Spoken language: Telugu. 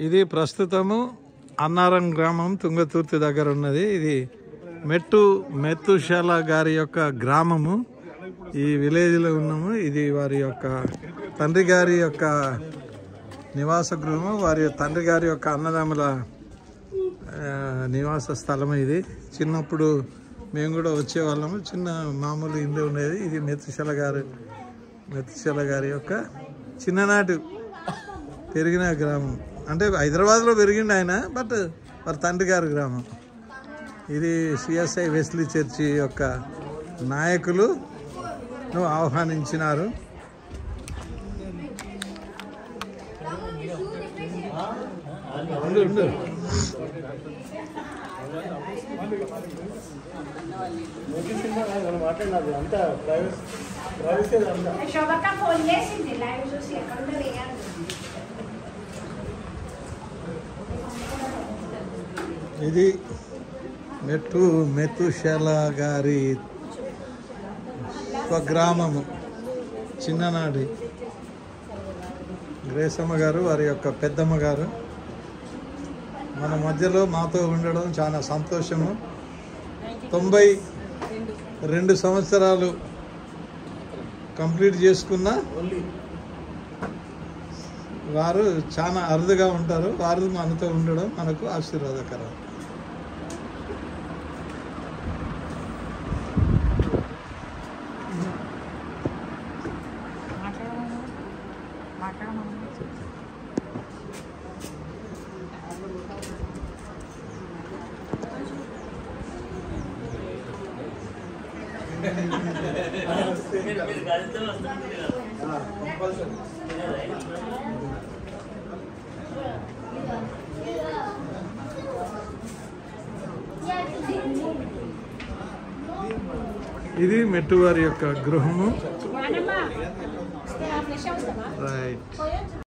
ఇది ప్రస్తుతము అన్నారం గ్రామం తుంగతుర్తి దగ్గర ఉన్నది. ఇది మెత్తుశాల గారి యొక్క గ్రామము. ఈ విలేజ్లో ఉన్నాము. ఇది వారి యొక్క తండ్రి గారి యొక్క నివాస గృహము, వారి తండ్రి గారి యొక్క అన్నదమ్ముల నివాస స్థలం. ఇది చిన్నప్పుడు మేము కూడా వచ్చేవాళ్ళము. చిన్న మామూలు ఇల్లు ఉండేది. ఇది మెత్తుశాల గారి యొక్క చిన్ననాటి పెరిగిన గ్రామం. అంటే హైదరాబాద్లో పెరిగిండు ఆయన, బట్ వారి తండ్రి గారి గ్రామం. ఇది సిఎస్ఐ వెస్లీ చర్చి యొక్క నాయకులు ఆహ్వానించినారు. ఇది మెత్తుశాల గారి స్వగ్రామము. చిన్ననాటి గ్రేసమ్మ గారు, వారి యొక్క పెద్దమ్మ గారు మన మధ్యలో మాతో ఉండడం చాలా సంతోషము. 92 సంవత్సరాలు కంప్లీట్ చేసుకున్న వారు చాలా అరుదుగా ఉంటారు. వారు మనతో ఉండడం మనకు ఆశీర్వాదకరం. ఇది మెట్టు వారి యొక్క గృహము. రైట్.